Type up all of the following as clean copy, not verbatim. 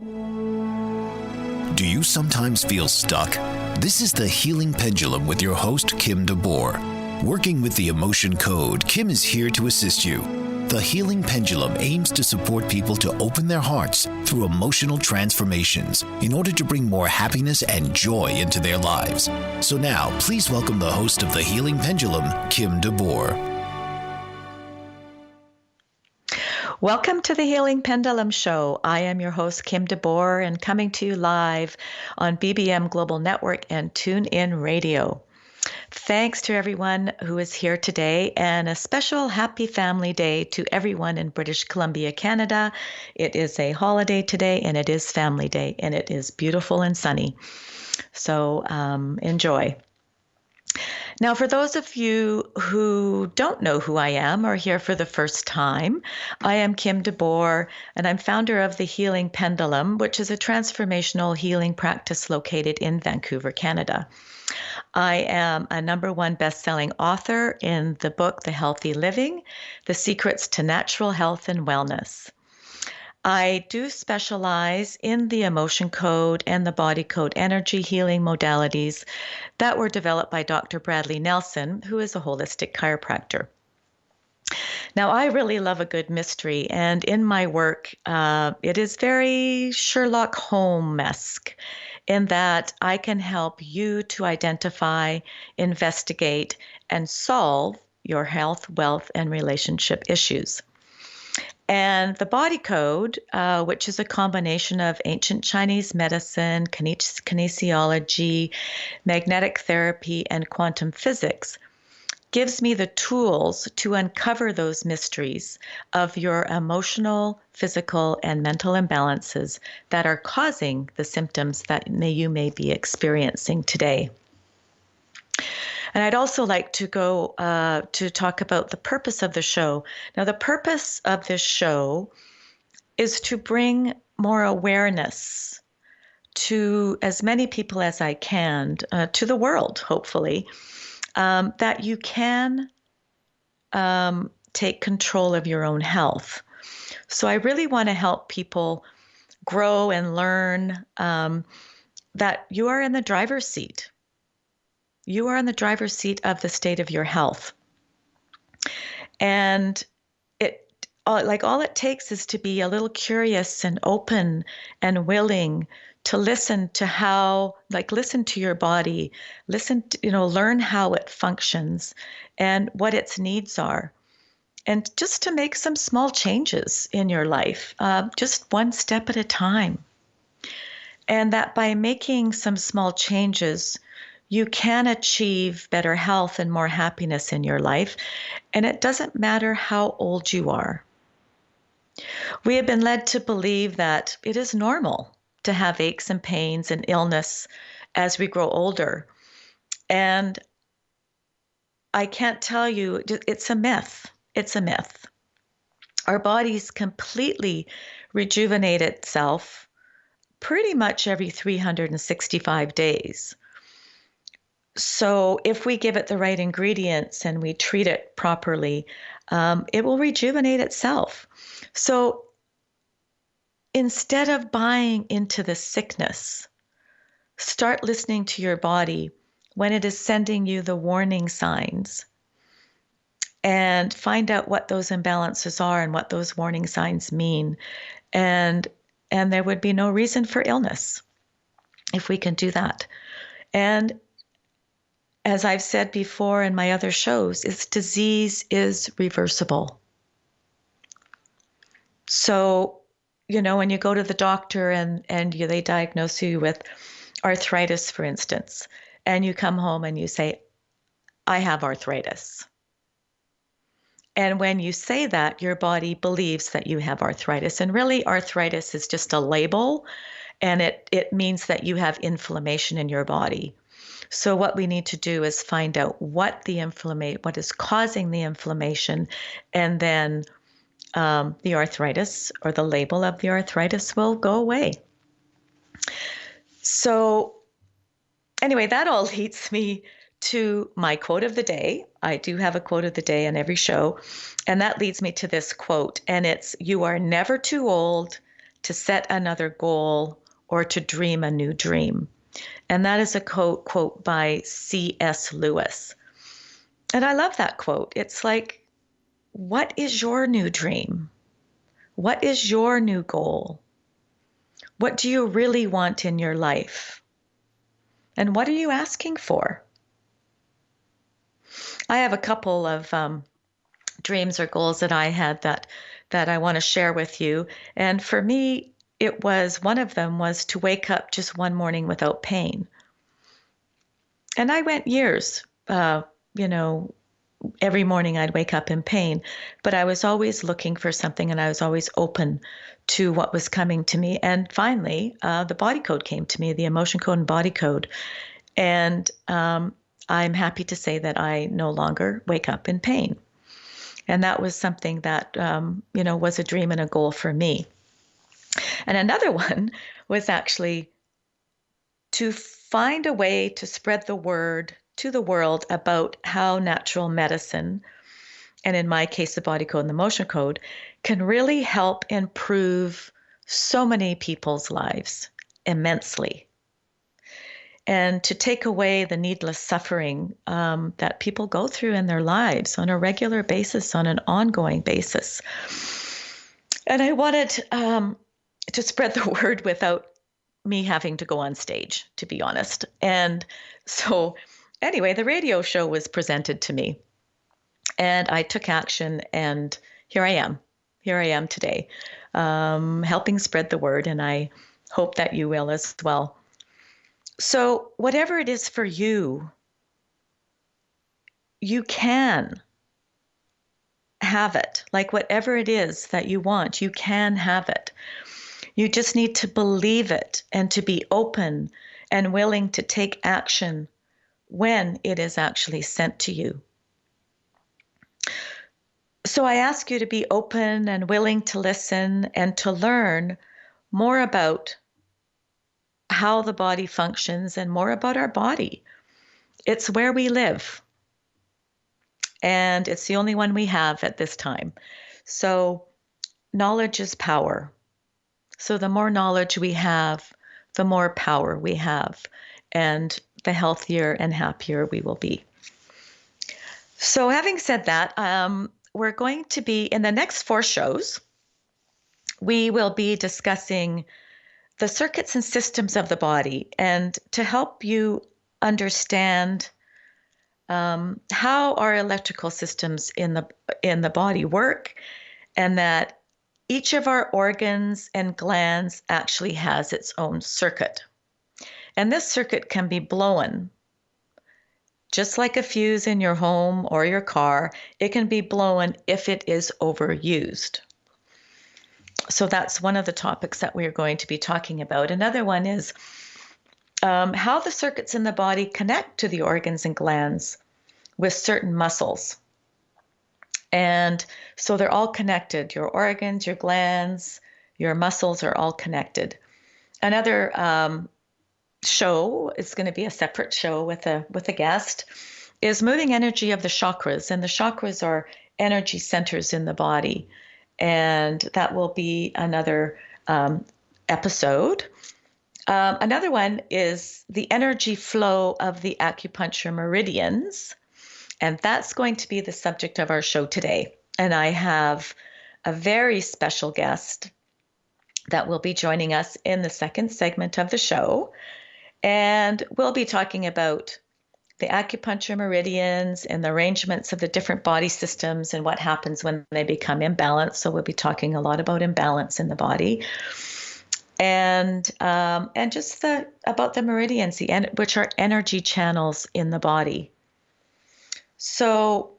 Do you sometimes feel stuck? This is the Healing Pendulum with your host, Kim De Boer. Working with the emotion code, Kim is here to assist you. The Healing Pendulum aims to support people to open their hearts through emotional transformations in order to bring more happiness and joy into their lives. So now, please welcome the host of the Healing Pendulum, Kim De Boer. Welcome to the Healing Pendulum Show. I am your host, Kim De Boer, and coming to you live on BBM Global Network and TuneIn Radio. Thanks to everyone who is here today, and a special happy family day to everyone in British Columbia, Canada. It is a holiday today, and it is family day, and it is beautiful and sunny. So enjoy. Now, for those of you who don't know who I am or here for the first time, I am Kim De Boer, and I'm founder of the Healing Pendulum, which is a transformational healing practice located in Vancouver, Canada. I am a #1 best-selling author in the book, The Healthy Living, The Secrets to Natural Health and Wellness. I do specialize in the emotion code and the body code energy healing modalities that were developed by Dr. Bradley Nelson, who is a holistic chiropractor. Now, I really love a good mystery, and in my work, it is very Sherlock Holmes-esque in that I can help you to identify, investigate, and solve your health, wealth, and relationship issues. And the body code, which is a combination of ancient Chinese medicine, kinesiology, magnetic therapy, and quantum physics, gives me the tools to uncover those mysteries of your emotional, physical, and mental imbalances that are causing the symptoms that you may be experiencing today. And I'd also like to go to talk about the purpose of the show. Now, the purpose of this show is to bring more awareness to as many people as I can, to the world, hopefully, that you can take control of your own health. So I really want to help people grow and learn that you are in the driver's seat. You are in the driver's seat of the state of your health. And all it takes is to be a little curious and open and willing to listen to listen to your body, learn how it functions and what its needs are. And just to make some small changes in your life, just one step at a time. And that by making some small changes, you can achieve better health and more happiness in your life, and it doesn't matter how old you are. We have been led to believe that it is normal to have aches and pains and illness as we grow older. And I can't tell you, it's a myth. It's a myth. Our bodies completely rejuvenate itself pretty much every 365 days. So if we give it the right ingredients and we treat it properly, it will rejuvenate itself. So instead of buying into the sickness, start listening to your body when it is sending you the warning signs and find out what those imbalances are and what those warning signs mean. And there would be no reason for illness if we can do that. And as I've said before in my other shows, disease is reversible. So, when you go to the doctor and they diagnose you with arthritis, for instance, and you come home and you say, I have arthritis. And when you say that, your body believes that you have arthritis. And really, arthritis is just a label, and it means that you have inflammation in your body. So what we need to do is find out what is causing the inflammation, and then the arthritis or the label of the arthritis will go away. So anyway, that all leads me to my quote of the day. I do have a quote of the day on every show, and that leads me to this quote, and it's, "You are never too old to set another goal, or to dream a new dream. And that is a quote by C.S. Lewis. And I love that quote. It's like, what is your new dream? What is your new goal? What do you really want in your life? And what are you asking for? I have a couple of dreams or goals that I had that I want to share with you. And for me, it was one of them was to wake up just one morning without pain. And I went years, every morning I'd wake up in pain, but I was always looking for something and I was always open to what was coming to me. And finally, the body code came to me, the emotion code and body code. And I'm happy to say that I no longer wake up in pain. And that was something that, was a dream and a goal for me. And another one was actually to find a way to spread the word to the world about how natural medicine, and in my case, the body code and the emotion code, can really help improve so many people's lives immensely. And to take away the needless suffering that people go through in their lives on a regular basis, on an ongoing basis. And I wanted to spread the word without me having to go on stage, to be honest. And so anyway, the radio show was presented to me and I took action, and here I am. Here I am today, helping spread the word, and I hope that you will as well. So whatever it is for you, you can have it. Like whatever it is that you want, you can have it. You just need to believe it and to be open and willing to take action when it is actually sent to you. So I ask you to be open and willing to listen and to learn more about how the body functions and more about our body. It's where we live. And it's the only one we have at this time. So knowledge is power. So the more knowledge we have, the more power we have, and the healthier and happier we will be. So having said that, we're going to be, in the next 4 shows, we will be discussing the circuits and systems of the body, and to help you understand how our electrical systems in the body work, and that each of our organs and glands actually has its own circuit. And this circuit can be blown. Just like a fuse in your home or your car, it can be blown if it is overused. So that's one of the topics that we're going to be talking about. Another one is how the circuits in the body connect to the organs and glands with certain muscles. And so they're all connected. Your organs, your glands, your muscles are all connected. Another show is going to be a separate show with a guest, is moving energy of the chakras. And the chakras are energy centers in the body. And that will be another episode. Another one is the energy flow of the acupuncture meridians. And that's going to be the subject of our show today. And I have a very special guest that will be joining us in the second segment of the show. And we'll be talking about the acupuncture meridians and the arrangements of the different body systems and what happens when they become imbalanced. So we'll be talking a lot about imbalance in the body. And just about the meridians, which are energy channels in the body. So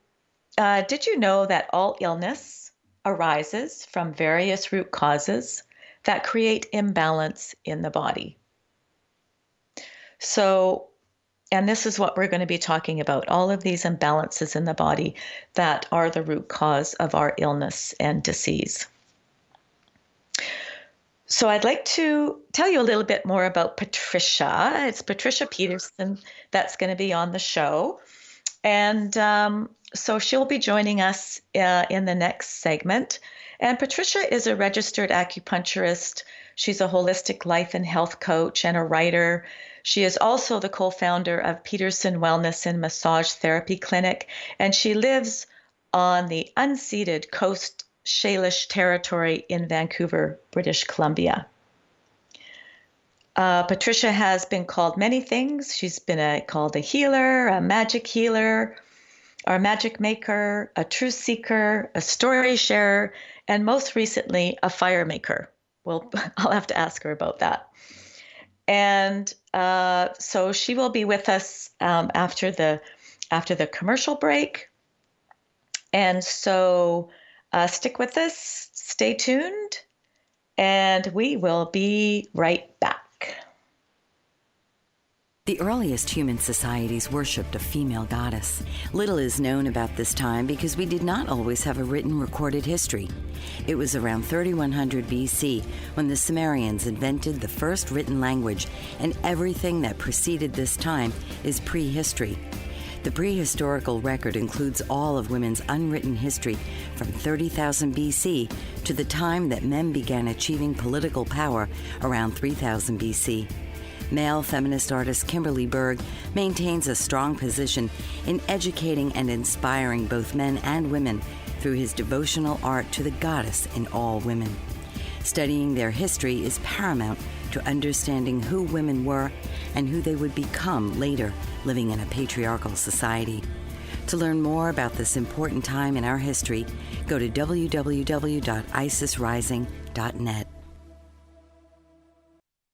did you know that all illness arises from various root causes that create imbalance in the body? So, and this is what we're going to be talking about, all of these imbalances in the body that are the root cause of our illness and disease. So I'd like to tell you a little bit more about Patricia. It's Patricia Peterson that's going to be on the show. And so she'll be joining us in the next segment. And Patricia is a registered acupuncturist. She's a holistic life and health coach and a writer. She is also the co-founder of Peterson Wellness and Massage Therapy Clinic, and she lives on the unceded Coast Salish territory in Vancouver, British Columbia. Patricia has been called many things. She's been called a healer, a magic healer, or a magic maker, a truth seeker, a story sharer, and most recently, a fire maker. Well, I'll have to ask her about that. And so she will be with us after the commercial break. And so stick with us, stay tuned, and we will be right back. The earliest human societies worshipped a female goddess. Little is known about this time because we did not always have a written recorded history. It was around 3100 BC when the Sumerians invented the first written language, and everything that preceded this time is prehistory. The prehistorical record includes all of women's unwritten history from 30,000 BC to the time that men began achieving political power around 3000 BC. Male feminist artist Kimberly Berg maintains a strong position in educating and inspiring both men and women through his devotional art to the goddess in all women. Studying their history is paramount to understanding who women were and who they would become later living in a patriarchal society. To learn more about this important time in our history, go to www.isisrising.net.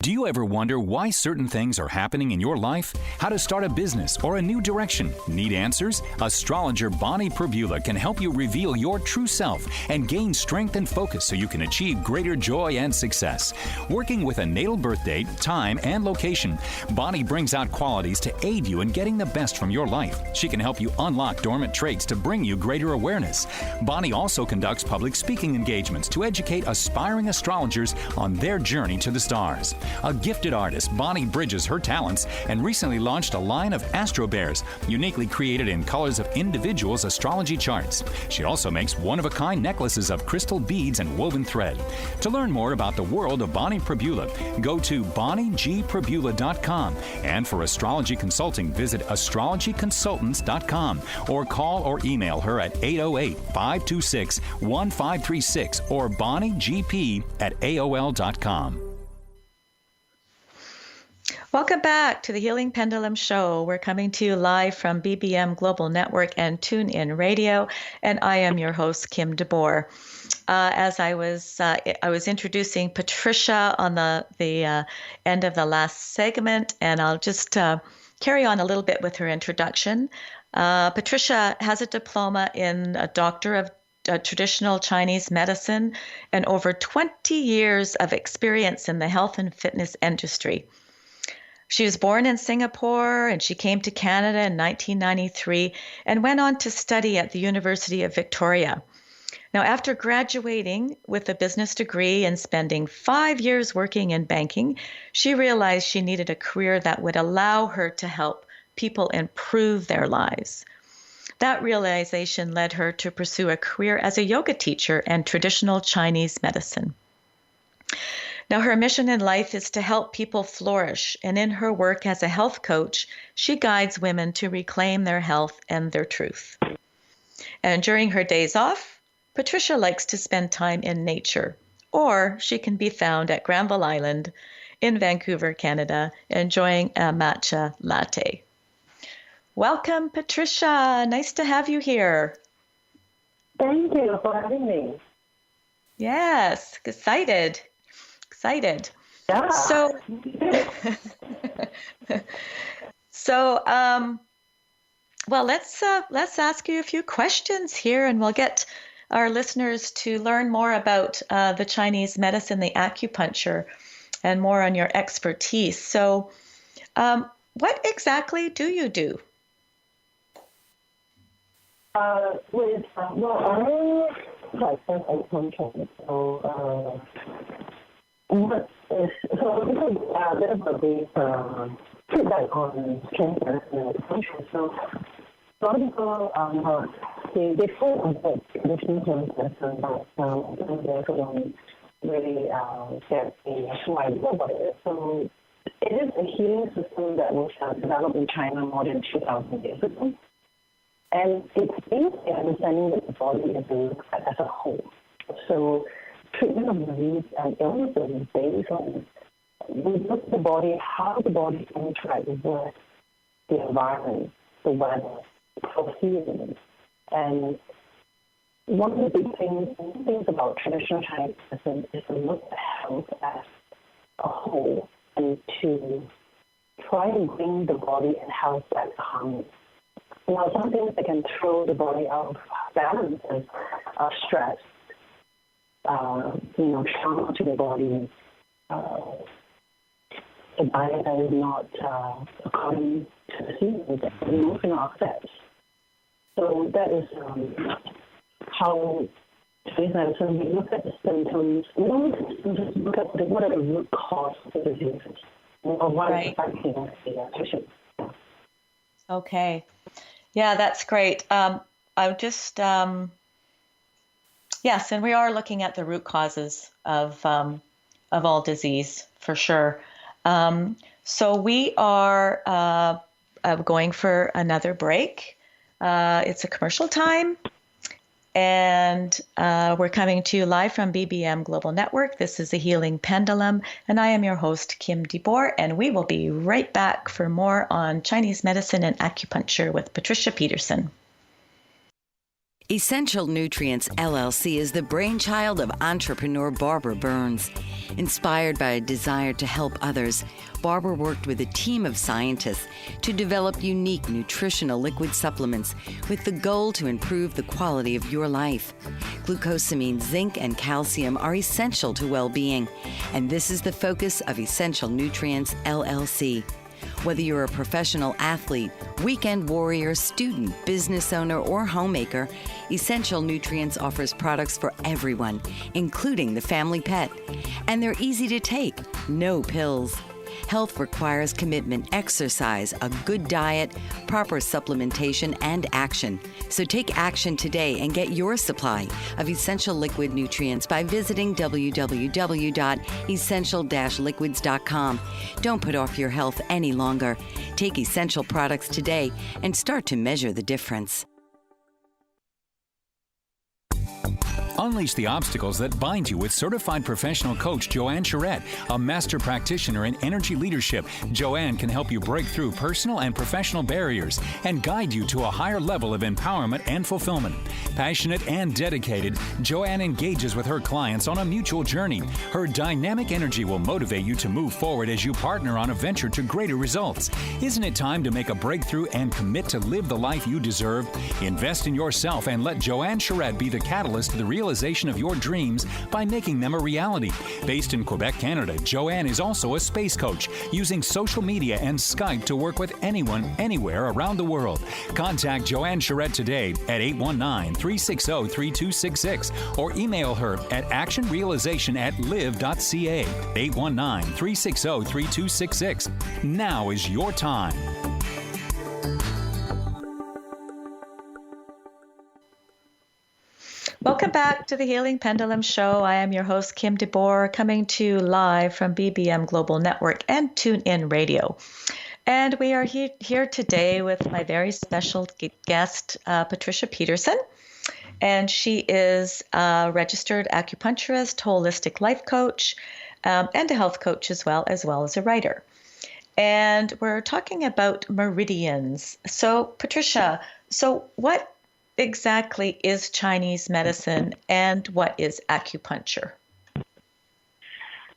Do you ever wonder why certain things are happening in your life? How to start a business or a new direction? Need answers? Astrologer Bonnie Perbula can help you reveal your true self and gain strength and focus so you can achieve greater joy and success. Working with a natal birth date, time, and location, Bonnie brings out qualities to aid you in getting the best from your life. She can help you unlock dormant traits to bring you greater awareness. Bonnie also conducts public speaking engagements to educate aspiring astrologers on their journey to the stars. A gifted artist, Bonnie bridges her talents and recently launched a line of Astro Bears, uniquely created in colors of individuals' astrology charts. She also makes one-of-a-kind necklaces of crystal beads and woven thread. To learn more about the world of Bonnie Perbula, go to bonniegperbula.com. And for astrology consulting, visit astrologyconsultants.com or call or email her at 808-526-1536 or bonniegp@aol.com. Welcome back to the Healing Pendulum Show. We're coming to you live from BBM Global Network and TuneIn Radio, and I am your host, Kim De Boer. As I was introducing Patricia on the end of the last segment, and I'll just carry on a little bit with her introduction. Patricia has a diploma in a Doctor of Traditional Chinese Medicine and over 20 years of experience in the health and fitness industry. She was born in Singapore, and she came to Canada in 1993 and went on to study at the University of Victoria. Now, after graduating with a business degree and spending 5 years working in banking, she realized she needed a career that would allow her to help people improve their lives. That realization led her to pursue a career as a yoga teacher and traditional Chinese medicine. Now, her mission in life is to help people flourish, and in her work as a health coach, she guides women to reclaim their health and their truth. And during her days off, Patricia likes to spend time in nature, or she can be found at Granville Island in Vancouver, Canada, enjoying a matcha latte. Welcome, Patricia. Nice to have you here. Thank you for having me. Yes, excited. Yeah. Well, let's ask you a few questions here, and we'll get our listeners to learn more about the Chinese medicine, the acupuncture, and more on your expertise. So, what exactly do you do? I'm licensed acupuncturist, so this is a bit of a brief feedback on Chinese medicine and acupuncture. So a lot of people are not they fall under traditional Chinese medicine, but they also don't really get the full idea about it. So it is a healing system that was developed in China more than 2,000 years ago. And it's based on understanding that the body is looked at as a whole. So treatment of disease and illnesses is based on we look at the body, how the body interacts with the environment, the weather, the seasons. And one of the big things about traditional Chinese medicine is to look at health as a whole and to try to bring the body and health back to harmony. Now, some things that can throw the body out of balance is stress, trauma to the body, a diet that is not according to the seasons, and emotional upsets. So that is how Chinese medicine, we look at the symptoms. We don't just look at what are the root cause of the diseases or what is affecting the patient. Okay. Yeah, that's great. I just, yes, and we are looking at the root causes of all disease for sure. So we are going for another break. It's a commercial time, and we're coming to you live from BBM Global Network. This is the Healing Pendulum, and I am your host, Kim De Boer, and we will be right back for more on Chinese medicine and acupuncture with Patricia Peterson. Essential Nutrients LLC is the brainchild of entrepreneur Barbara Burns. Inspired by a desire to help others, Barbara worked with a team of scientists to develop unique nutritional liquid supplements with the goal to improve the quality of your life. Glucosamine, zinc, and calcium are essential to well-being, and this is the focus of Essential Nutrients LLC. Whether you're a professional athlete, weekend warrior, student, business owner, or homemaker, Essential Nutrients offers products for everyone, including the family pet. And they're easy to take, no pills. Health requires commitment, exercise, a good diet, proper supplementation, and action. So take action today and get your supply of essential liquid nutrients by visiting www.essential-liquids.com. Don't put off your health any longer. Take essential products today and start to measure the difference. Unleash the obstacles that bind you with certified professional coach Joanne Charette, a master practitioner in energy leadership. Joanne can help you break through personal and professional barriers and guide you to a higher level of empowerment and fulfillment. Passionate and dedicated, Joanne engages with her clients on a mutual journey. Her dynamic energy will motivate you to move forward as you partner on a venture to greater results. Isn't it time to make a breakthrough and commit to live the life you deserve? Invest in yourself and let Joanne Charette be the catalyst to the realization of your dreams by making them a reality. Based in Quebec, Canada, Joanne is also a space coach, using social media and Skype to work with anyone, anywhere around the world. Contact Joanne Charette today at 819-360-3266 or email her at actionrealization@live.ca. 819-360-3266. Now is your time. Welcome back to the Healing Pendulum Show. I am your host, Kim De Boer, coming to you live from BBM Global Network and TuneIn Radio. And we are here today with my very special guest, Patricia Peterson. And she is a registered acupuncturist, holistic life coach, and a health coach as well as a writer. And we're talking about meridians. So, Patricia, what exactly is Chinese medicine and what is acupuncture?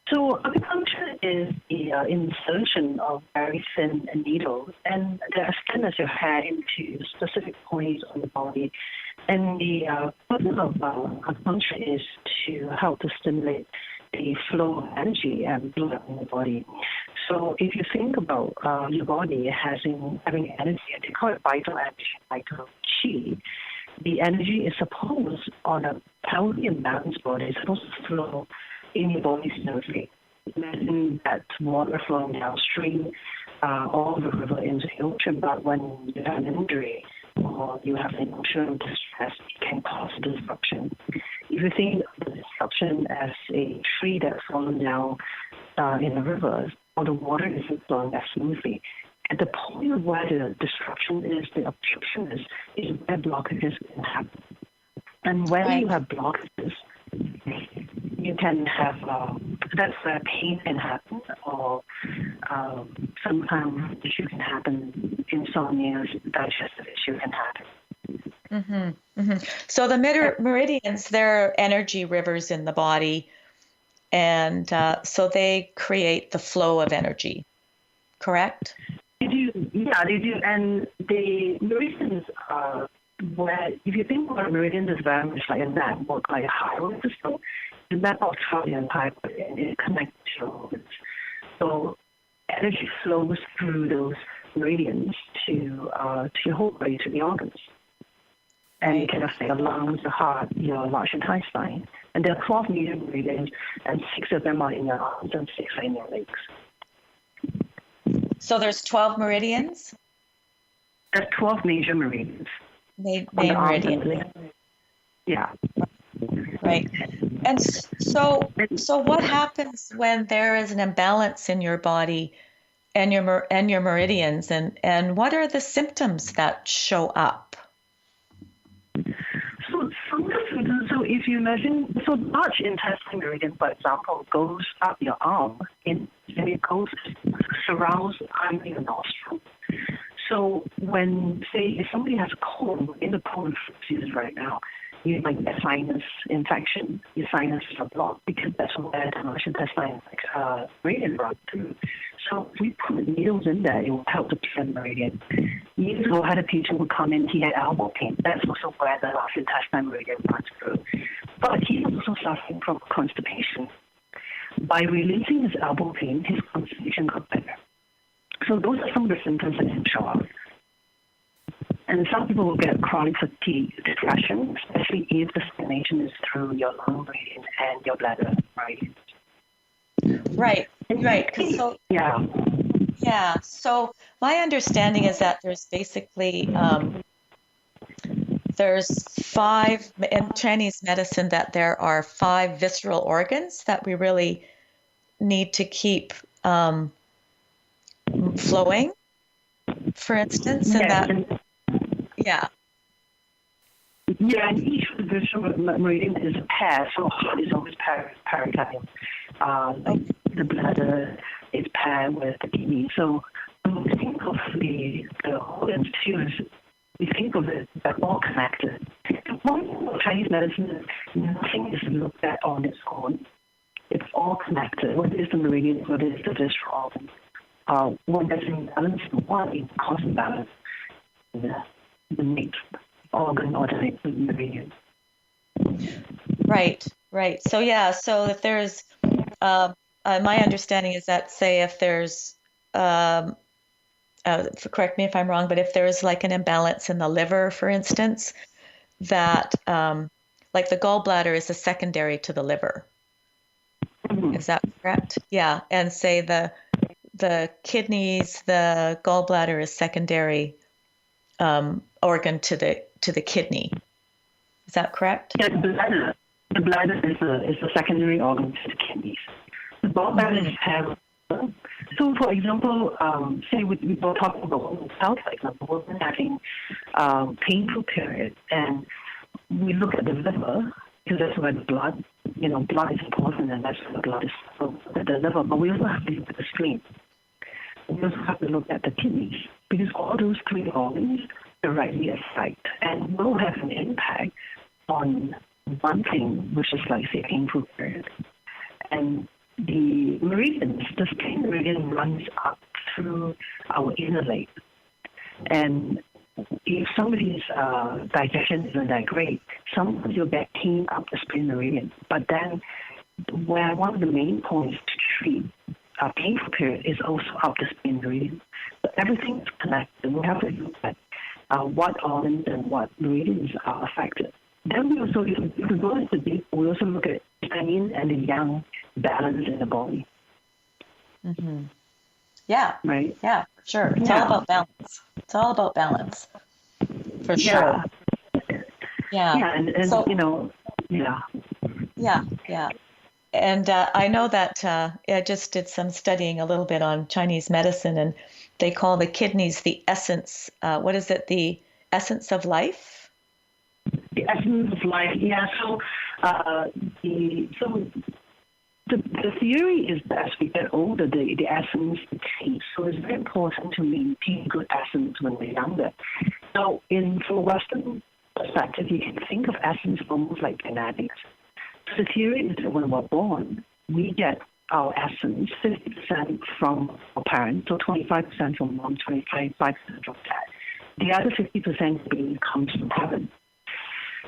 So acupuncture is the insertion of very thin needles, and they're as thin as your hair into specific points on the body. And the purpose of acupuncture is to help to stimulate the flow of energy and blood in the body. So if you think about your body having energy, they call it vital energy, vital qi. The energy is supposed, on a healthy and balanced body, is supposed to flow in your body smoothly. Imagine that water flowing downstream all the river into the ocean, but when you have an injury or you have an emotional distress as it can cause disruption. If you think of the disruption as a tree that's fallen down in a river, or the water isn't flowing as smoothly, at the point where the disruption is, the obstruction is where blockages can happen. And when you have blockages, you can have, that's where pain can happen, or sometimes issue can happen, insomnia, digestive issue can happen. So the meridians, they're energy rivers in the body, and so they create the flow of energy, correct? They do, yeah, they do. And the meridians are where, if you think about meridians as very much like a network, like a highway system, the network throughout the entire body, and it connects to your organs. So energy flows through those meridians to your whole body, to the organs. And it can affect your lungs, the heart, your large intestine. And there are 12 major meridians, and 6 of them are in your arms and 6 are in your legs. So there's 12 meridians? There's 12 major meridians. Main meridian. Yeah. Right. And so what happens when there is an imbalance in your body and your meridians, and what are the symptoms that show up? So if you imagine, so large intestine meridian, for example, goes up your arm and it goes, surrounds under your nostril. So when, say, if somebody has a cold, in the cold season right now, you might get sinus infection. Your sinuses are blocked because that's where the large intestine meridian runs through. So if we put needles in there, it will help to clear the meridian. Years ago, I had a patient who come in, he had elbow pain. That's also where the large intestine meridian runs through. But he was also suffering from constipation. By releasing his elbow pain, his constipation got better. So those are some of the symptoms that can show up. And some people will get chronic fatigue, depression, especially if the stagnation is through your lung meridian and your bladder meridian. Right. So, yeah. So my understanding is that there's basically there's 5 in Chinese medicine, that there are 5 visceral organs that we really need to keep flowing, for instance, and each visceral meridian is a pair. So heart is always pericardium. The bladder is paired with the kidney. So when we think of the organs too, we think of it, they're all connected. One thing about Chinese medicine is nothing is looked at on its own. It's all connected. What is the meridian? What is the visceral organ? When there's imbalance in one, it causes imbalance in the next organ or the next meridian. Right. So so if there's my understanding is that, say, if there's correct me if I'm wrong, but if there's like an imbalance in the liver, for instance, that like the gallbladder is a secondary to the liver. Mm-hmm. Is that correct? Yeah. And say the kidneys, the gallbladder is secondary organ to the kidney. Is that correct? Yeah, the bladder is a secondary organ to the kidneys. The gallbladder is paired. So, for example, say we were talking about women's health, for example, women having painful period, and we look at the liver, because that's where the blood is important, and that's where the blood is at the liver. But we also have to look at the spleen. We also have to look at the kidneys, because all those 3 organs directly affect and will have an impact on one thing, which is like, say, painful period. And the meridians, the spleen meridian runs up through our inner leg. And if somebody's digestion isn't that great, sometimes you'll get pain up the spleen meridian. But then where one of the main points to treat a painful period is also up the spleen meridian. So everything is connected. We have to look at what organs and what meridians are affected. Then we also, if we go into deep, we also look at yin and the yang balance in the body. Mm-hmm. Yeah. Right. Yeah, for sure. It's all about balance. For sure. Yeah, and So, yeah. And I know that I just did some studying a little bit on Chinese medicine, and they call the kidneys the essence. What is it? The essence of life? The essence of life. Yeah. So, the theory is that as we get older, the essence decreases. So it's very important to maintain good essence when we're younger. Now, from a Western perspective, you can think of essence almost like genetics. The theory is that when we're born, we get our essence 50% from our parents, so 25% from mom, 25% from dad. The other 50% comes from heaven.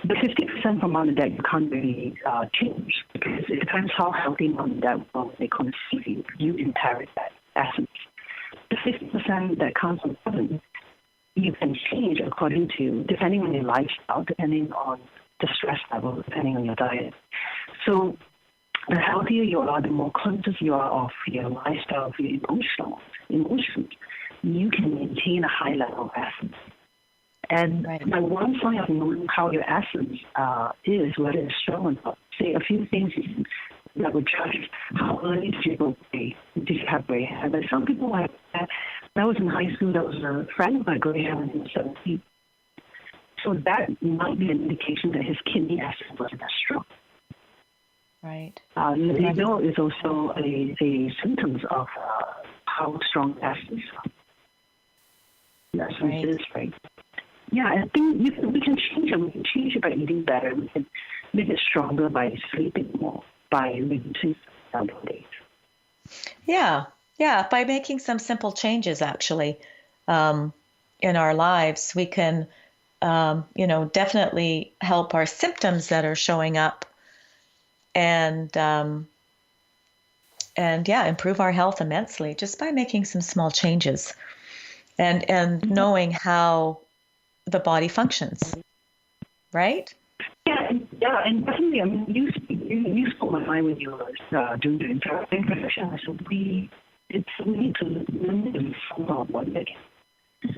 The 50% from mom and dad you can't really change because it depends how healthy mom and dad were when they conceive you. You inherit that essence. The 50% that comes from heaven, you can change according to, depending on your lifestyle, depending on the stress level, depending on your diet. So the healthier you are, the more conscious you are of your lifestyle, of your emotions, you can maintain a high level of essence. And by one sign of knowing how your essence is, whether it's strong or not, say a few things that would judge how early did you go gray, did you have gray hair. But some people have that. When I was in high school, there was a friend of mine gray hair when he was 17. So that might be an indication that his kidney essence wasn't as strong. Right. Libido is also a symptom of how strong essence is, right? Yeah, I think we can change it. We can change it by eating better. We can make it stronger by sleeping more, by reducing days. Yeah, by making some simple changes, actually, in our lives, we can, definitely help our symptoms that are showing up, and improve our health immensely just by making some small changes, and knowing how the body functions, right? Yeah, and definitely. I mean, you spoke my mind when you were doing the introduction. I said we need to limit our body again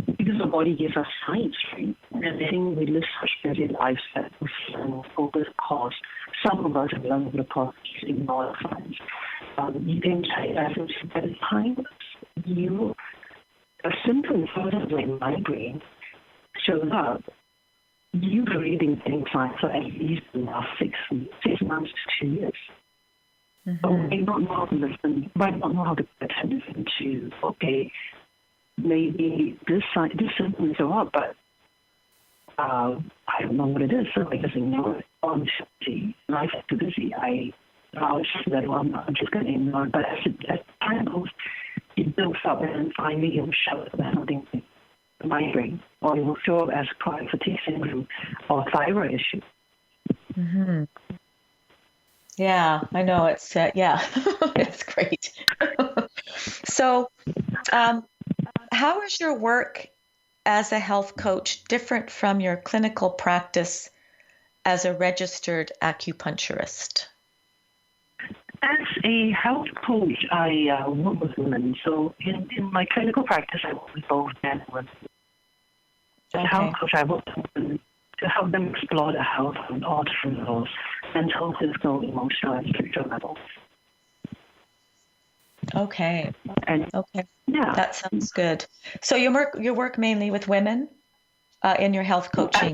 because the body gives us science, right? And I think we live such busy lives that we focus cause. Some of us have learned over the course to ignore the science. You can try essence at a time. A symptom of like migraine shows up, you've already been getting fine for at least the last 6 months to 2 years. Mm-hmm. But we might not know how to listen, might not know how to pay attention to, okay, maybe this symptom is up, but I don't know what it is, so I just ignore it. Oh, I'm busy. Life is too busy. I'll just let it on. I'm just going to ignore it. But as time goes, it builds up, and finally it'll show up as something migraine, or it will show up as chronic fatigue syndrome or thyroid issue. Mm-hmm. Yeah, I know. It's it's great. So, how is your work as a health coach different from your clinical practice as a registered acupuncturist? As a health coach, I work with women. So in my clinical practice, I work with both men and women. As a health coach, I work with women to help them explore their health on all different levels: mental, physical, emotional, and spiritual levels. Okay. Yeah, that sounds good. So you work mainly with women in your health coaching.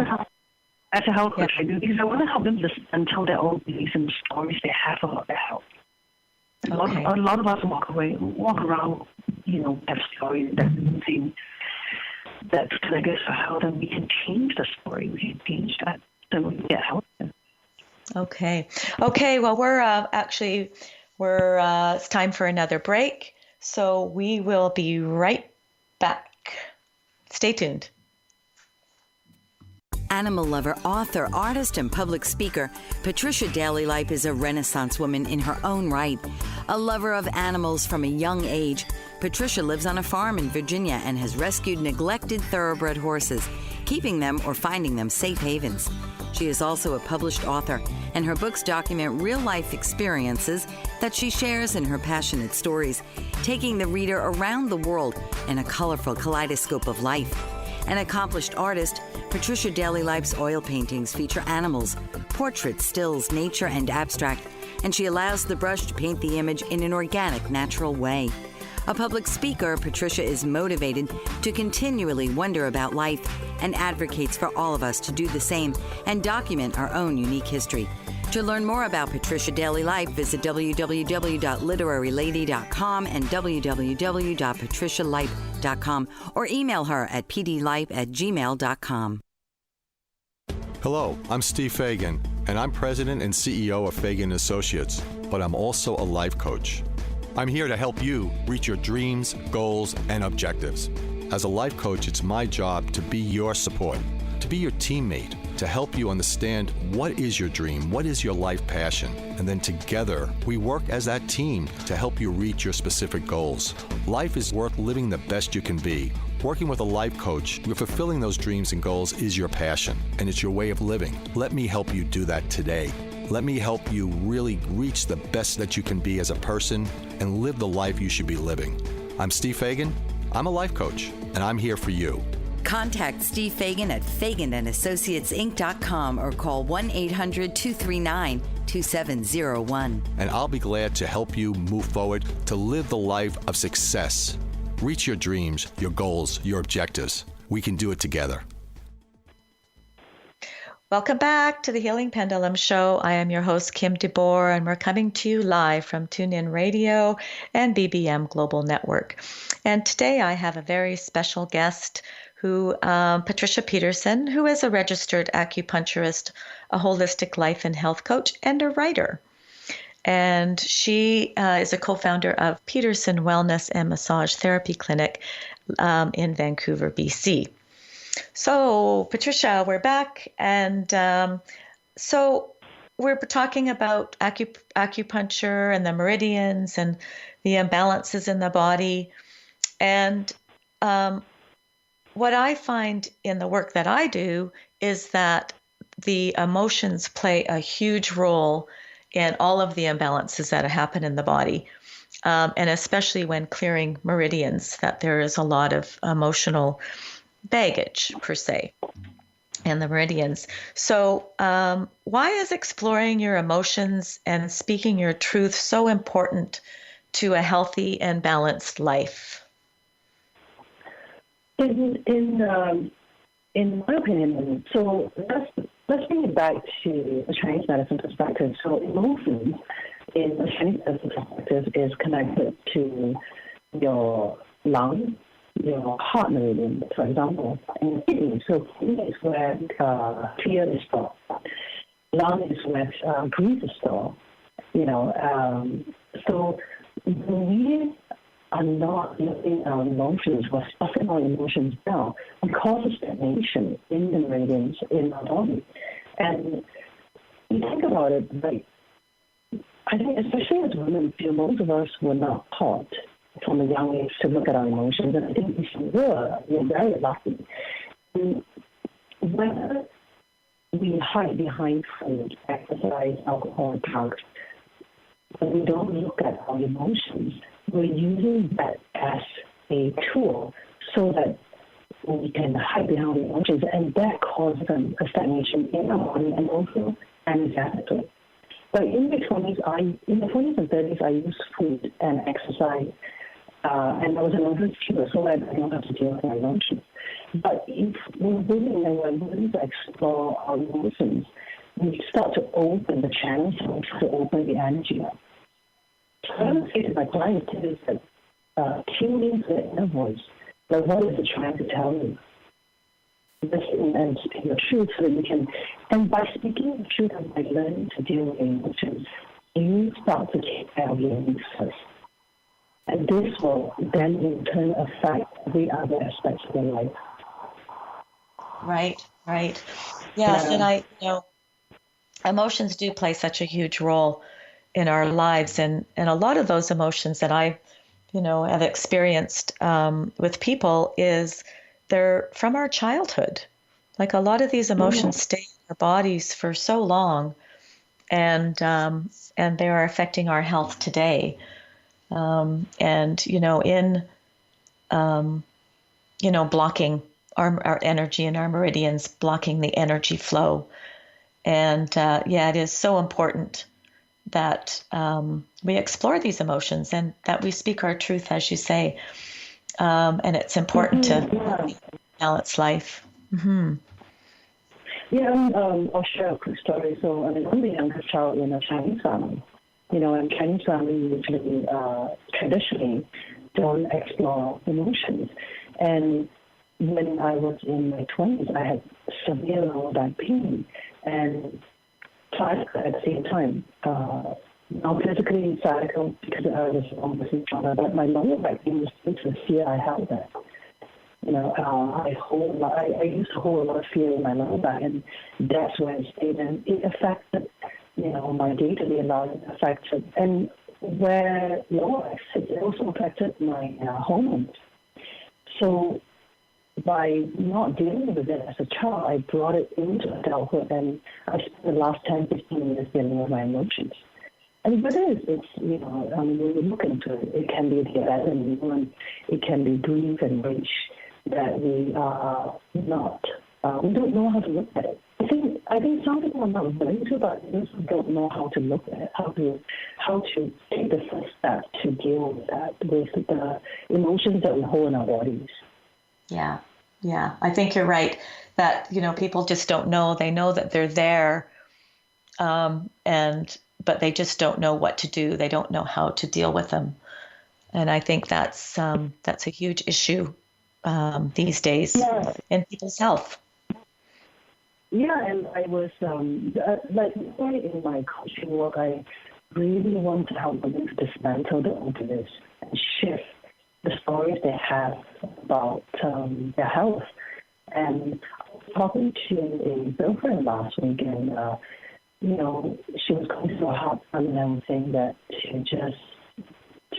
As a health coach, I do, because I want to help them listen and tell their own beliefs and stories they have about their health. A lot of us walk around, have stories that seem that's good for health, and we can change the story. We can change that so we can get help. Okay. Well, we're it's time for another break, so we will be right back. Stay tuned. Animal lover, author, artist, and public speaker, Patricia Daly-Lipe is a Renaissance woman in her own right. A lover of animals from a young age, Patricia lives on a farm in Virginia and has rescued neglected thoroughbred horses, keeping them or finding them safe havens. She is also a published author, and her books document real-life experiences that she shares in her passionate stories, taking the reader around the world in a colorful kaleidoscope of life. An accomplished artist, Patricia Daily Life's oil paintings feature animals, portraits, stills, nature, and abstract, and she allows the brush to paint the image in an organic, natural way. A public speaker, Patricia is motivated to continually wonder about life and advocates for all of us to do the same and document our own unique history. To learn more about Patricia Daily Life, visit www.literarylady.com and www.patricialife.com or email her at pdlife@gmail.com. Hello, I'm Steve Fagan, and I'm president and CEO of Fagan Associates, but I'm also a life coach. I'm here to help you reach your dreams, goals, and objectives. As a life coach, it's my job to be your support, to be your teammate, to help you understand what is your dream, what is your life passion, and then together we work as that team to help you reach your specific goals. Life is worth living the best you can be. Working with a life coach, you're fulfilling those dreams and goals is your passion, and it's your way of living. Let me help you do that today. Let me help you really reach the best that you can be as a person and live the life you should be living. I'm Steve Fagan. I'm a life coach, and I'm here for you. Contact Steve Fagan at FaganandAssociatesInc.com or call 1-800-239-2701. And I'll be glad to help you move forward to live the life of success. Reach your dreams, your goals, your objectives. We can do it together. Welcome back to the Healing Pendulum Show. I am your host, Kim De Boer, and we're coming to you live from TuneIn Radio and BBM Global Network. And today I have a very special guest, Patricia Peterson, who is a registered acupuncturist, a holistic life and health coach, and a writer. And she is a co-founder of Peterson Wellness and Massage Therapy Clinic in Vancouver, BC. So, Patricia, we're back, and so we're talking about acupuncture and the meridians and the imbalances in the body. And what I find in the work that I do is that the emotions play a huge role in all of the imbalances that happen in the body, and especially when clearing meridians, that there is a lot of emotional baggage per se in the meridians. So why is exploring your emotions and speaking your truth so important to a healthy and balanced life? In my opinion, so let's bring it back to a Chinese medicine perspective. So emotions in the Chinese medicine perspective is connected to your lung, your heart meridian, for example, and kidney. So kidney is where fear is stored. Lung is where grief is stored. So when we are not letting our emotions, we're stuffing our emotions down, we cause a stagnation in the meridians in our body. And you think about it, like, I think especially as women, most of us were not taught from a young age to look at our emotions, and I think if we we're very lucky. And whether we hide behind food, exercise, alcohol, drugs, when we don't look at our emotions, we're using that as a tool so that we can hide behind the emotions, and that causes a stagnation in our body and also energetically. But in the 20s and 30s, I used food and exercise, and I was an overachiever, so I don't have to deal with my emotions. But if we're willing and we're willing to explore our emotions, we start to open the channels, and to open the energy up. So I would say to my clients is that tune into the inner voice. Like, what is it trying to tell you? Listen and speak your truth so that you can, and by speaking the truth and by learning to deal with emotions, you start to take care of your needs first. And this will then in turn affect the other aspects of your life. Right. Yes, and emotions do play such a huge role in our lives, and a lot of those emotions that I, have experienced with people is they're from our childhood. Like, a lot of these emotions stay in our bodies for so long, and they are affecting our health today. In blocking our energy and our meridians, blocking the energy flow. And it is so important that we explore these emotions and that we speak our truth, as you say. And it's important to balance life. Mm-hmm. Yeah, I'll share a quick story. So, I'm the youngest child in a Chinese family. And Chinese family usually, traditionally, don't explore emotions. And when I was in my 20s, I had severe lower back pain and sciatica at the same time. Not physically sciatica because I was almost in trauma, but my lower back pain was due to the fear I held there. I used to hold a lot of fear in my lower back, and that's where it stayed. And it affected, my day-to-day life, and where lower back sits, it also affected my hormones. So by not dealing with it as a child, I brought it into adulthood, and I spent the last 10, 15 years dealing with my emotions. And whether it's when we look into it, it can be the abandonment, it can be grief and rage that we are not, we don't know how to look at it. I think some people are not willing to, but they also don't know how to look at it, how to take the first step to deal with that, with the emotions that we hold in our bodies. Yeah. I think you're right that, people just don't know. They know that they're there, but they just don't know what to do. They don't know how to deal with them. And I think that's a huge issue these days in people's health. Yeah, and I was, in my coaching work, I really want to help women to dismantle the openness and shift the stories they have about their health. And I was talking to a girlfriend last week, and, she was going through a hard time, and I was saying that she just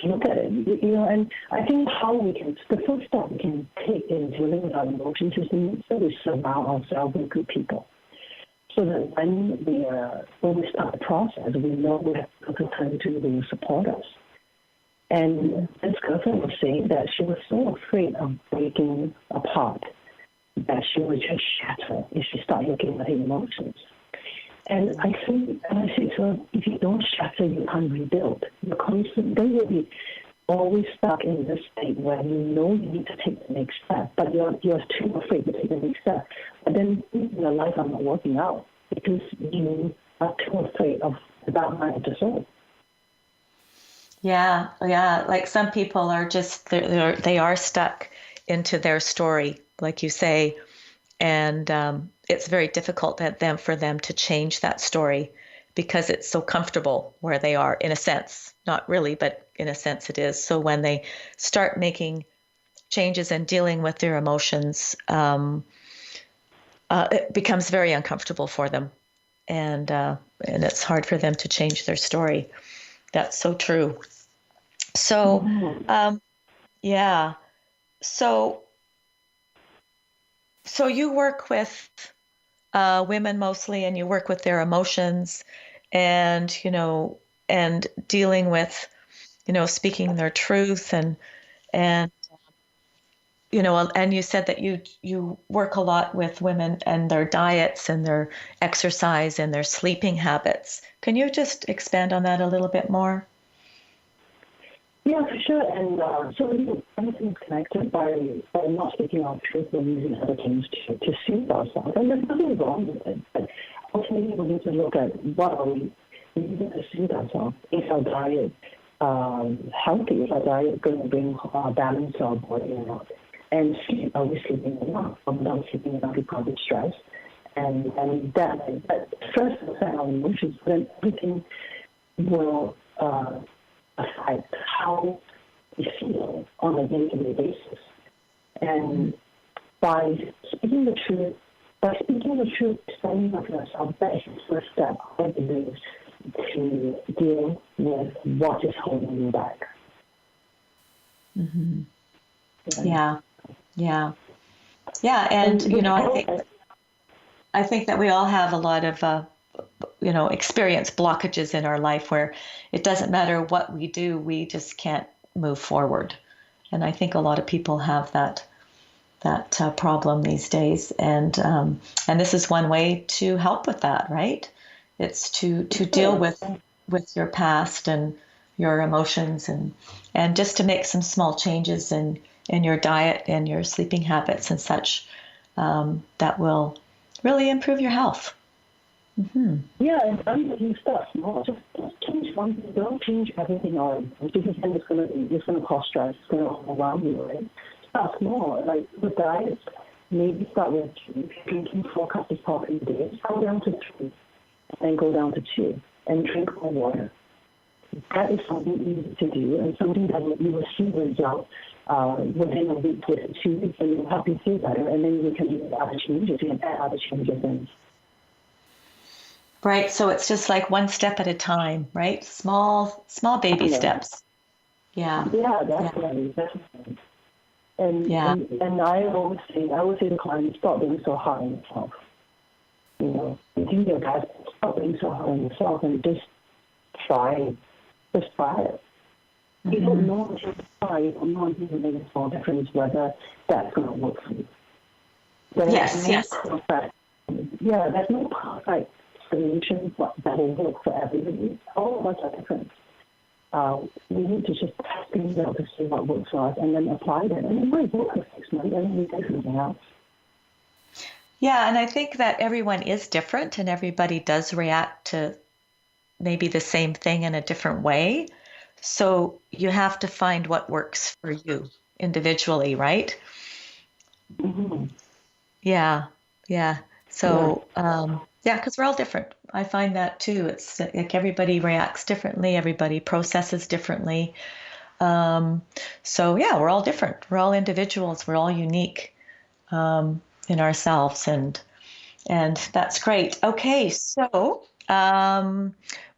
look at it, and I think the first step we can take in dealing with our emotions is to make sure we surround ourselves with good people. So that when we start the process, we know we have people turn to who will support us. And this girlfriend was saying that she was so afraid of breaking apart that she would just shatter if she started looking at her emotions. And I say to her, if you don't shatter, you can't rebuild. Then you'll be always stuck in this state where you know you need to take the next step, but you're too afraid to take the next step. But then your life are not working out because you are too afraid of the dark night of the soul. Yeah. Like some people are just they are stuck into their story, like you say, and it's very difficult for them to change that story because it's so comfortable where they are, in a sense. Not really, but in a sense it is. So when they start making changes and dealing with their emotions, it becomes very uncomfortable for them, and it's hard for them to change their story. That's so true. So, So you work with women mostly, and you work with their emotions, and and dealing with, speaking their truth, and and you said that you work a lot with women and their diets and their exercise and their sleeping habits. Can you just expand on that a little bit more? Yeah, for sure. And so everything's connected by not speaking our truth and using other things to soothe ourselves. And there's nothing wrong with it. But ultimately, we need to look at what are we using to soothe ourselves. Is our diet healthy? Is our diet going to bring balance to our body or not? And sleep, are we sleeping enough? Are we not sleeping enough because of stress? And that stress will affect our emotions, then everything will affect how we feel on a day-to-day basis. And by speaking the truth, standing up for yourself, that is the first step, I believe, to deal with what is holding you back. Mm-hmm. Yeah. And I think that we all have a lot of experience blockages in our life where it doesn't matter what we do, we just can't move forward. And I think a lot of people have that problem these days, and this is one way to help with that, right? It's to deal with your past and your emotions, and just to make some small changes in your diet and your sleeping habits and such, that will really improve your health. Mm-hmm. Yeah, and you start small. Just change one thing. Don't change everything on, because then it's gonna cause stress. It's gonna overwhelm you, right? Start small. Like with diet, maybe start with drinking 4 cups of coffee a day. Go down to 3, and then go down to 2, and drink more water. That is something easy to do, and something that you will see results within a week, within 2 weeks, and it will help you feel better. And then you can do other changes. You can add other changes in. Right. So it's just like one step at a time, right? Small baby steps. Yeah. Yeah, definitely. And I always say to clients, stop being so hard on yourself. You know, you think your guys, stop being so hard on yourself and just try it. You don't know until you try. You don't know until you make a small difference whether that's going to work for you. Yes. Yeah, there's no perfect solution that will work for everybody. All of us are different. We need to just test things out to see what works for us and then apply it. And it might work for 6 months, and then we do something else. Yeah, and I think that everyone is different, and everybody does react to maybe the same thing in a different way. So you have to find what works for you individually, right? Mm-hmm. Yeah. So, because we're all different. I find that too. It's like everybody reacts differently, everybody processes differently. So yeah, we're all different. We're all individuals. We're all unique in ourselves, and that's great. Okay, so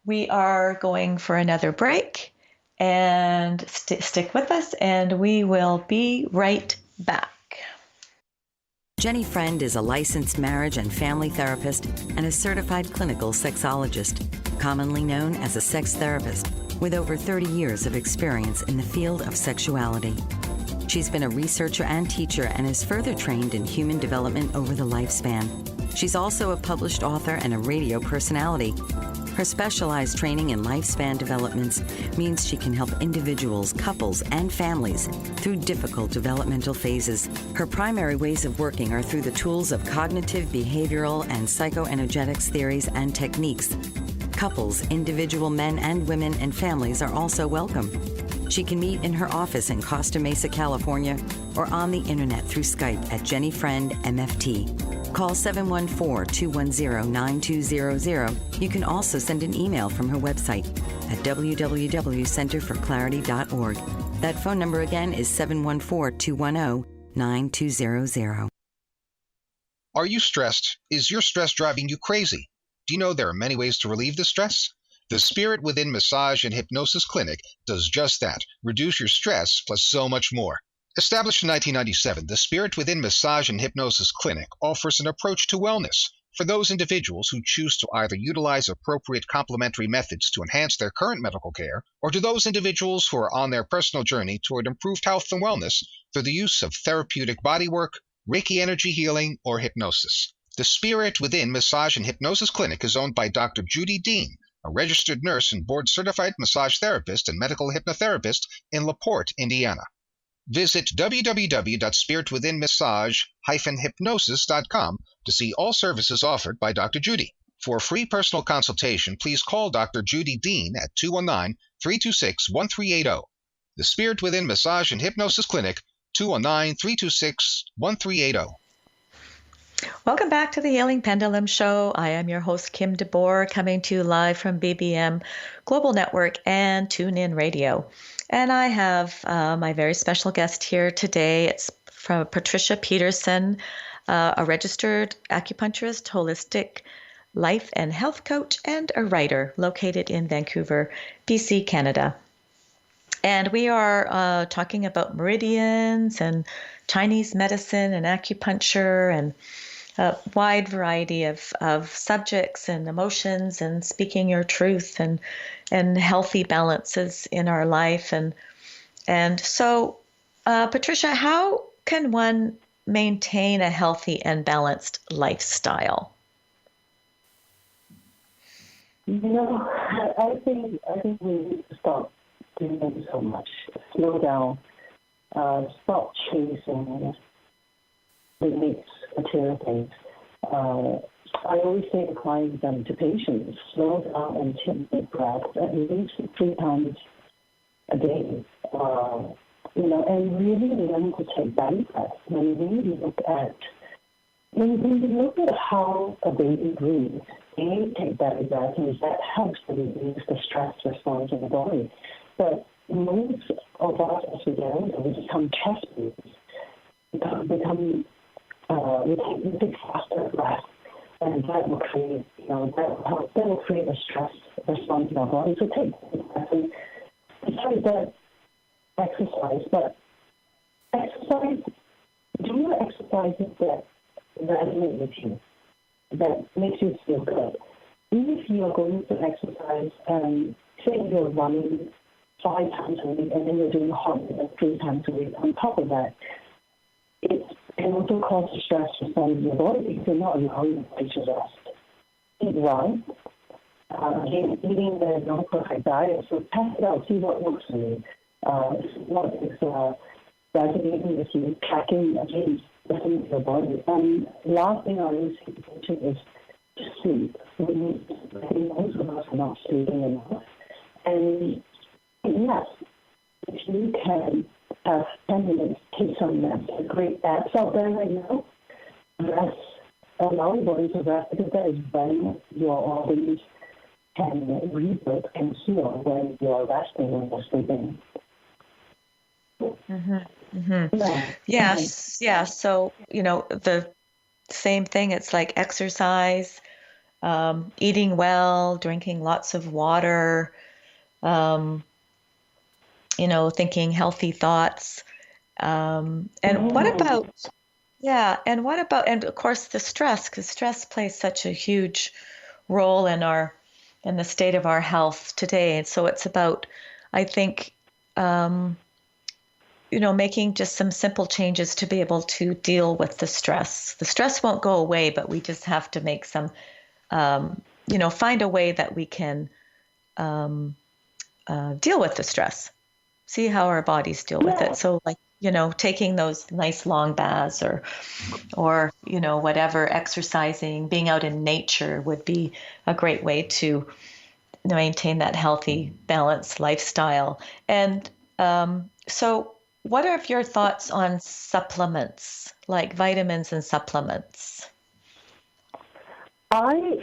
we are going for another break, and stick with us, and we will be right back. Jenny Friend is a licensed marriage and family therapist and a certified clinical sexologist, commonly known as a sex therapist, with over 30 years of experience in the field of sexuality. She's been a researcher and teacher and is further trained in human development over the lifespan. She's also a published author and a radio personality. Her specialized training in lifespan developments means she can help individuals, couples, and families through difficult developmental phases. Her primary ways of working are through the tools of cognitive, behavioral, and psychoenergetics theories and techniques. Couples, individual men and women, and families are also welcome. She can meet in her office in Costa Mesa, California, or on the internet through Skype at Jenny Friend MFT. Call 714-210-9200. You can also send an email from her website at www.centerforclarity.org. That phone number again is 714-210-9200. Are you stressed? Is your stress driving you crazy? Do you know there are many ways to relieve the stress? The Spirit Within Massage and Hypnosis Clinic does just that. Reduce your stress plus so much more. Established in 1997, the Spirit Within Massage and Hypnosis Clinic offers an approach to wellness for those individuals who choose to either utilize appropriate complementary methods to enhance their current medical care, or to those individuals who are on their personal journey toward improved health and wellness through the use of therapeutic bodywork, Reiki energy healing, or hypnosis. The Spirit Within Massage and Hypnosis Clinic is owned by Dr. Judy Dean, a registered nurse and board-certified massage therapist and medical hypnotherapist in LaPorte, Indiana. Visit www.spiritwithinmassage-hypnosis.com to see all services offered by Dr. Judy. For a free personal consultation, please call Dr. Judy Dean at 219-326-1380. The Spirit Within Massage and Hypnosis Clinic, 219-326-1380. Welcome back to the Healing Pendulum Show. I am your host, Kim De Boer, coming to you live from BBM Global Network and TuneIn Radio. And I have my very special guest here today. It's from Patricia Peterson, a registered acupuncturist, holistic life and health coach, and a writer located in Vancouver, BC, Canada. And we are talking about meridians and Chinese medicine and acupuncture and a wide variety of subjects and emotions and speaking your truth and healthy balances in our life. And so, Patricia, how can one maintain a healthy and balanced lifestyle? I think we need to stop doing so much. Slow down. Stop chasing the next material things. I always say to clients and to patients, slow down and take deep breaths at least 3 times a day. And really learn to take belly breaths. When you look at how a baby breathes, they take belly breaths, and that helps to reduce the stress response in the body. But most of us as we get older, we become chest breathers. We take faster breaths, and that will create, that will create a stress response in our body. So take breaths, and besides that, exercise. But exercise, do exercises that resonate with you, that makes you feel good. Even if you're going to exercise and say you're running 5 times a week and then you're doing hot yoga 3 times a week, on top of that, it can also cause stress response in your body because you're not allowing your body to rest. Eat well. Eating the non-perfect diet, so test it out, see what works for you. What is resonating with you, tracking against listening to your body. And last thing I always say to patients is to sleep. I think most of us are not sleeping enough. And yes, if you can have 10 minutes, take some naps. There are great apps out there right now. Rest, allow your body to rest, because that is when your organs can rebuild and heal when you're resting, when you're sleeping. Mm-hmm. Mm-hmm. Yes. Yeah. So, the same thing. It's like exercise, eating well, drinking lots of water, thinking healthy thoughts. And what about, and of course the stress, because stress plays such a huge role in the state of our health today. And so it's about, I think, making just some simple changes to be able to deal with the stress. The stress won't go away, but we just have to make some, find a way that we can deal with the stress, see how our bodies deal with it. So taking those nice long baths or whatever, exercising, being out in nature would be a great way to maintain that healthy, balanced lifestyle. And so what are your thoughts on supplements, like vitamins and supplements? I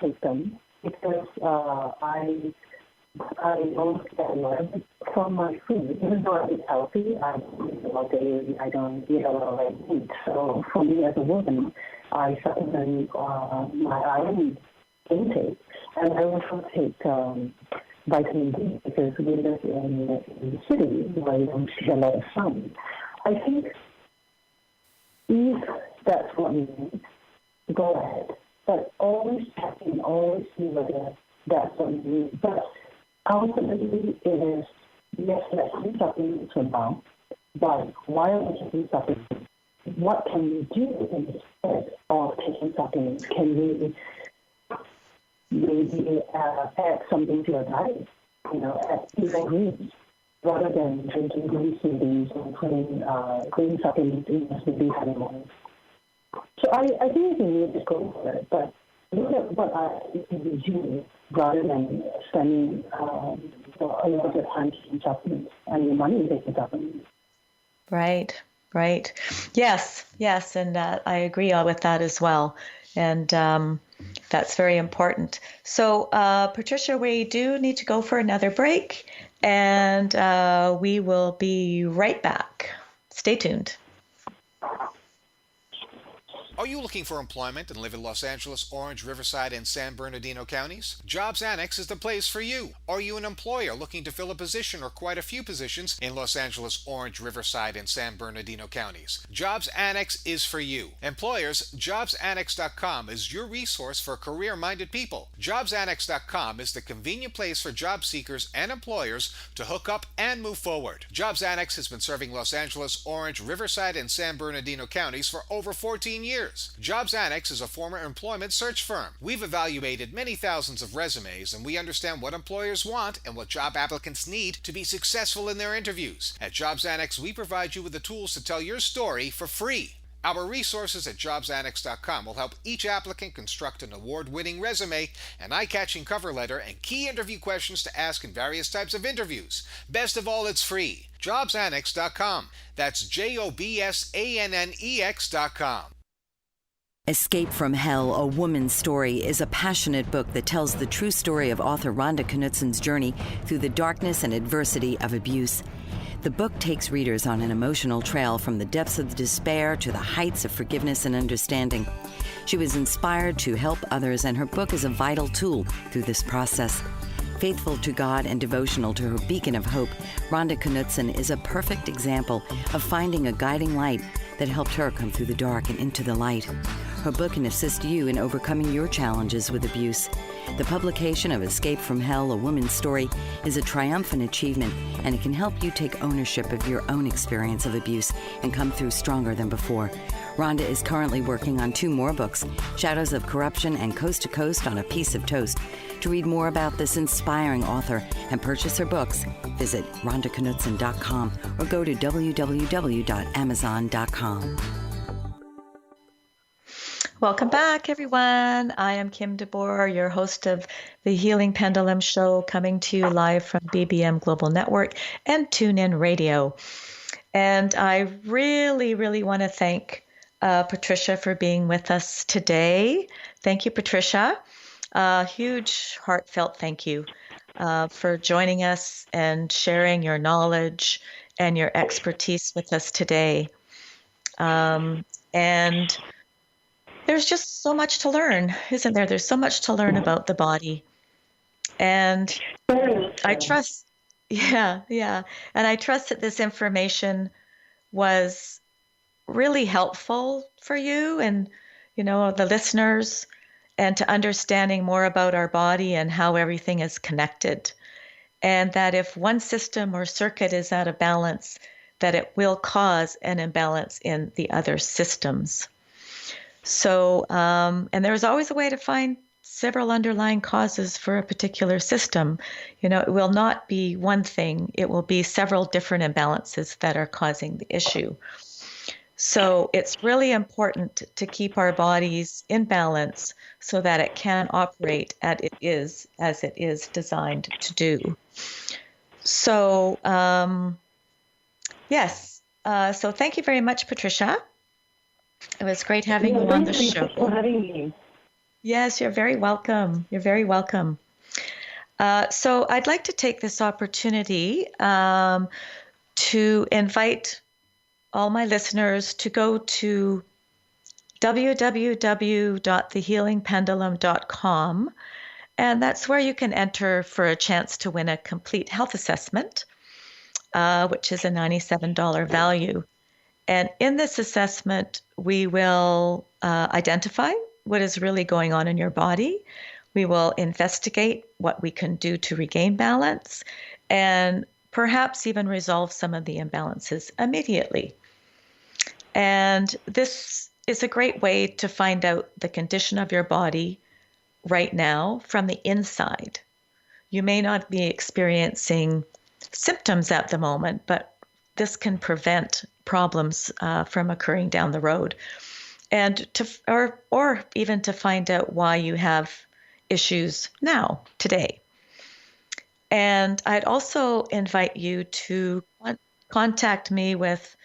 take them because I don't get a lot of it from my food. Even though I eat healthy, I don't eat a lot daily. I don't eat a lot of red meat. So for me as a woman, I supplement my iron intake, and I also take vitamin D because we live in the city where you don't see a lot of sun. I think if that's what you need, go ahead. But always check in, always see whether that's what you need. But ultimately, it is, yes, let's take supplements for now, but while we're taking supplements, what can we do instead of taking supplements? Can we maybe add something to your diet? Add even greens, rather than drinking green smoothies and putting green supplements in your smoothies in the morning. So I think you need to go for it, but look at what you do rather than spending a lot of time taking supplements and your money taking supplements. Right. Yes, and I agree with that as well. And that's very important. So, Patricia, we do need to go for another break, and we will be right back. Stay tuned. Are you looking for employment and live in Los Angeles, Orange, Riverside, and San Bernardino counties? Jobs Annex is the place for you. Are you an employer looking to fill a position or quite a few positions in Los Angeles, Orange, Riverside, and San Bernardino counties? Jobs Annex is for you. Employers, JobsAnnex.com is your resource for career-minded people. JobsAnnex.com is the convenient place for job seekers and employers to hook up and move forward. Jobs Annex has been serving Los Angeles, Orange, Riverside, and San Bernardino counties for over 14 years. Jobs Annex is a former employment search firm. We've evaluated many thousands of resumes, and we understand what employers want and what job applicants need to be successful in their interviews. At Jobs Annex, we provide you with the tools to tell your story for free. Our resources at JobsAnnex.com will help each applicant construct an award-winning resume, an eye-catching cover letter, and key interview questions to ask in various types of interviews. Best of all, it's free. JobsAnnex.com. That's JobsAnnex.com. Escape from Hell, A Woman's Story is a passionate book that tells the true story of author Rhonda Knutsen's journey through the darkness and adversity of abuse. The book takes readers on an emotional trail from the depths of despair to the heights of forgiveness and understanding. She was inspired to help others, and her book is a vital tool through this process. Faithful to God and devotional to her beacon of hope, Rhonda Knutsen is a perfect example of finding a guiding light that helped her come through the dark and into the light. Her book can assist you in overcoming your challenges with abuse. The publication of Escape from Hell, A Woman's Story is a triumphant achievement, and it can help you take ownership of your own experience of abuse and come through stronger than before. Rhonda is currently working on 2 more books, Shadows of Corruption and Coast to Coast on a Piece of Toast. To read more about this inspiring author and purchase her books, visit RhondaKnutsen.com or go to www.amazon.com. Welcome back, everyone. I am Kim De Boer, your host of the Healing Pendulum Show, coming to you live from BBM Global Network and TuneIn Radio. And I really, really want to thank Patricia for being with us today. Thank you, Patricia. Huge heartfelt thank you for joining us and sharing your knowledge and your expertise with us today. And there's just so much to learn, isn't there? There's so much to learn about the body. And I trust, and I trust that this information was really helpful for you and, the listeners, and to understanding more about our body and how everything is connected. And that if one system or circuit is out of balance, that it will cause an imbalance in the other systems. So, and there's always a way to find several underlying causes for a particular system. It will not be one thing. It will be several different imbalances that are causing the issue. So it's really important to keep our bodies in balance so that it can operate as it is designed to do. So, yes. So thank you very much, Patricia. It was great having you on the show. Thank you for having me. Yes, you're very welcome. You're very welcome. So I'd like to take this opportunity to invite all my listeners to go to www.thehealingpendulum.com, and that's where you can enter for a chance to win a complete health assessment, which is a $97 value. And in this assessment, we will identify what is really going on in your body. We will investigate what we can do to regain balance and perhaps even resolve some of the imbalances immediately. And this is a great way to find out the condition of your body right now from the inside. You may not be experiencing symptoms at the moment, but this can prevent problems from occurring down the road, and or even to find out why you have issues now, today. And I'd also invite you to contact me with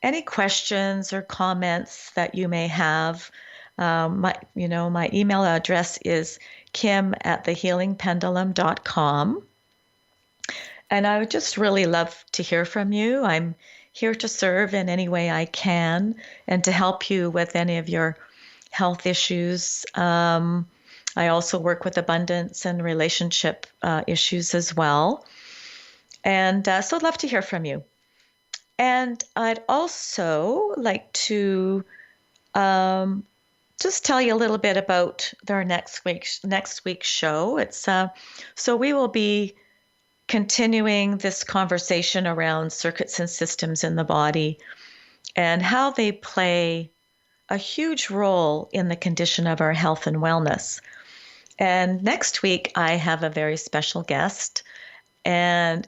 any questions or comments that you may have. My email address is kim@thehealingpendulum.com. And I would just really love to hear from you. I'm here to serve in any way I can and to help you with any of your health issues. I also work with abundance and relationship issues as well. And so I'd love to hear from you. And I'd also like to just tell you a little bit about our next week's show. It's so we will be continuing this conversation around circuits and systems in the body and how they play a huge role in the condition of our health and wellness. And next week, I have a very special guest, and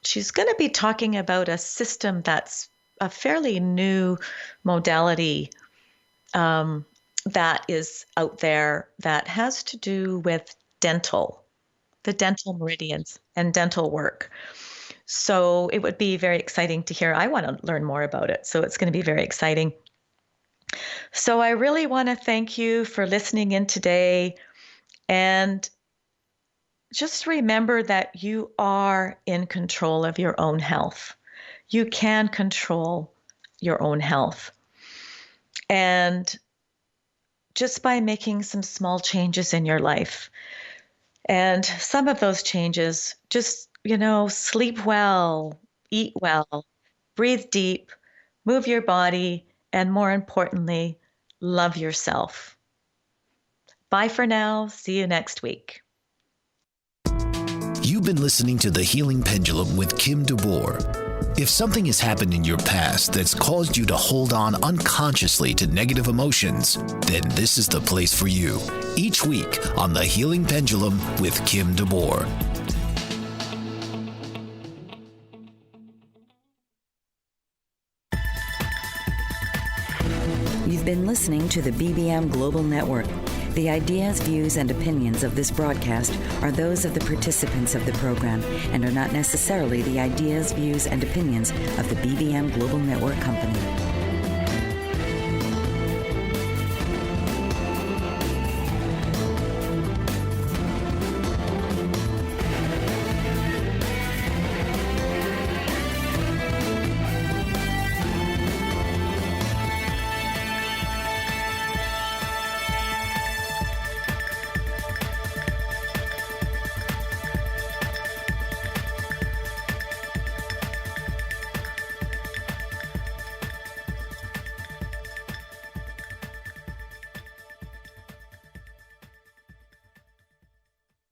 she's going to be talking about a system that's a fairly new modality that is out there that has to do with the dental meridians and dental work. So it would be very exciting to hear. I want to learn more about it, so it's going to be very exciting. So I really want to thank you for listening in today. And just remember that you are in control of your own health. You can control your own health. And just by making some small changes in your life, and some of those changes, just, sleep well, eat well, breathe deep, move your body, and more importantly, love yourself. Bye for now. See you next week. You've been listening to The Healing Pendulum with Kim De Boer. If something has happened in your past that's caused you to hold on unconsciously to negative emotions, then this is the place for you. Each week on The Healing Pendulum with Kim De Boer. You've been listening to the BBM Global Network. The ideas, views, and opinions of this broadcast are those of the participants of the program and are not necessarily the ideas, views, and opinions of the BBM Global Network Company.